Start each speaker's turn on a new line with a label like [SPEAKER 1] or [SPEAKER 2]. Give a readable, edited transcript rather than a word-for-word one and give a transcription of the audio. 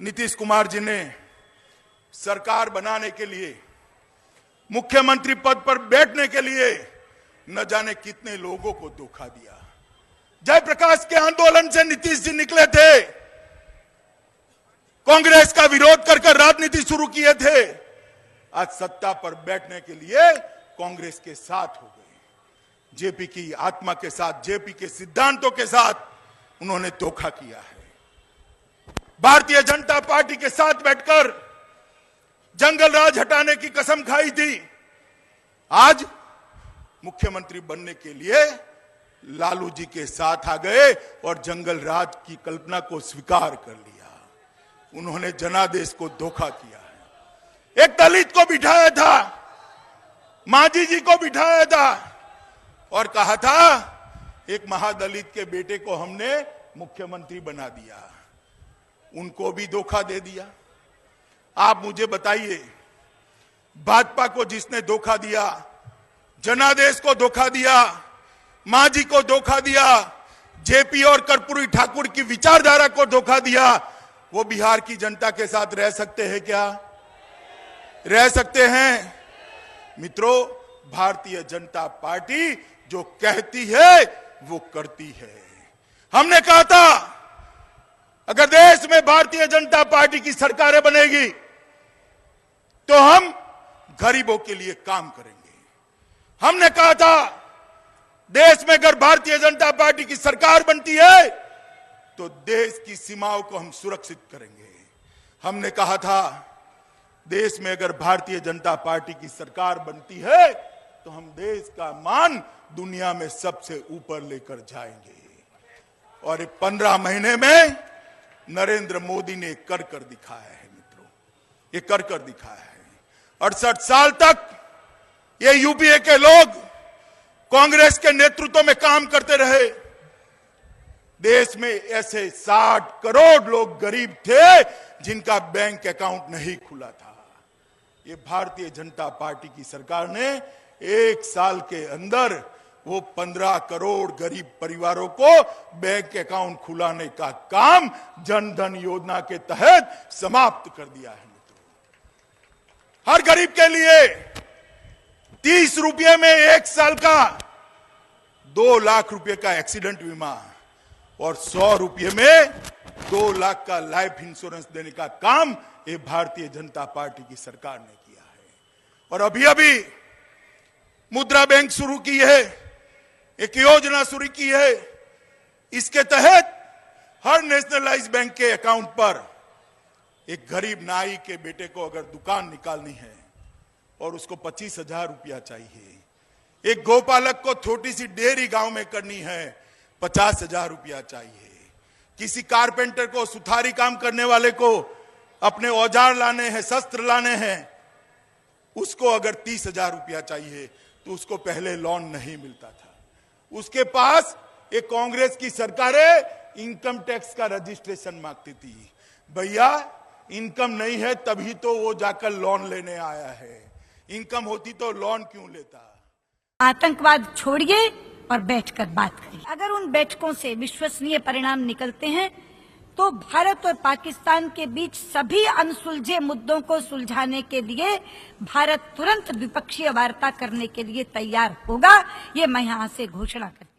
[SPEAKER 1] नीतीश कुमार जी ने सरकार बनाने के लिए, मुख्यमंत्री पद पर बैठने के लिए न जाने कितने लोगों को धोखा दिया। जयप्रकाश के आंदोलन से नीतीश जी निकले थे, कांग्रेस का विरोध कर राजनीति शुरू किए थे। आज सत्ता पर बैठने के लिए कांग्रेस के साथ हो गए। जेपी की आत्मा के साथ, जेपी के सिद्धांतों के साथ उन्होंने धोखा किया है। भारतीय जनता पार्टी के साथ बैठकर जंगल राज हटाने की कसम खाई थी। आज मुख्यमंत्री बनने के लिए लालू जी के साथ आ गए और जंगल राज की कल्पना को स्वीकार कर लिया। उन्होंने जनादेश को धोखा किया है। एक दलित को बिठाया था, मांझी जी को बिठाया था और कहा था एक महादलित के बेटे को हमने मुख्यमंत्री बना दिया। उनको भी धोखा दे दिया। आप मुझे बताइए, भाजपा को जिसने धोखा दिया, जनादेश को धोखा दिया, मांझी को धोखा दिया, जेपी और कर्पूरी ठाकुर की विचारधारा को धोखा दिया, वो बिहार की जनता के साथ रह सकते हैं क्या? रह सकते हैं? मित्रों, भारतीय जनता पार्टी जो कहती है वो करती है। हमने कहा था अगर देश में भारतीय जनता पार्टी की सरकारें बनेगी तो हम गरीबों के लिए काम करेंगे। हमने कहा था देश में अगर भारतीय जनता पार्टी की सरकार बनती है तो देश की सीमाओं को हम सुरक्षित करेंगे। हमने कहा था देश में अगर भारतीय जनता पार्टी की सरकार बनती है तो हम देश का मान दुनिया में सबसे ऊपर लेकर जाएंगे। और 15 महीने में नरेंद्र मोदी ने कर दिखाया है। मित्रों, ये कर दिखाया है। 68 साल तक ये यूपीए के लोग कांग्रेस के नेतृत्व में काम करते रहे। देश में ऐसे 60 करोड़ लोग गरीब थे जिनका बैंक अकाउंट नहीं खुला था। ये भारतीय जनता पार्टी की सरकार ने 1 साल के अंदर वो 15 करोड़ गरीब परिवारों को बैंक अकाउंट खुलाने का काम जन धन योजना के तहत समाप्त कर दिया है। हर गरीब के लिए 30 रुपये में 1 साल का 2 लाख रुपए का एक्सीडेंट बीमा और 100 रुपये में 2 लाख का लाइफ इंश्योरेंस देने का काम ये भारतीय जनता पार्टी की सरकार ने किया है। और अभी मुद्रा बैंक शुरू की है, एक योजना शुरू की है। इसके तहत हर नेशनलाइज्ड बैंक के अकाउंट पर एक गरीब नाई के बेटे को अगर दुकान निकालनी है और उसको 25,000 रुपया चाहिए, एक गौपालक को छोटी सी डेयरी गांव में करनी है 50,000 रुपया चाहिए, किसी कारपेंटर को, सुथारी काम करने वाले को अपने औजार लाने हैं, शस्त्र लाने हैं, उसको अगर 30,000 रुपया चाहिए तो उसको पहले लोन नहीं मिलता था। उसके पास एक कांग्रेस की सरकारें इनकम टैक्स का रजिस्ट्रेशन मांगती थी। भैया, इनकम नहीं है तभी तो वो जाकर लोन लेने आया है। इनकम होती तो लोन क्यों लेता?
[SPEAKER 2] आतंकवाद छोड़िए और बैठकर बात करिए। अगर उन बैठकों से विश्वसनीय परिणाम निकलते हैं तो भारत और पाकिस्तान के बीच सभी अनसुलझे मुद्दों को सुलझाने के लिए भारत तुरंत द्विपक्षीय वार्ता करने के लिए तैयार होगा। ये मैं यहाँ से घोषणा करती हूँ।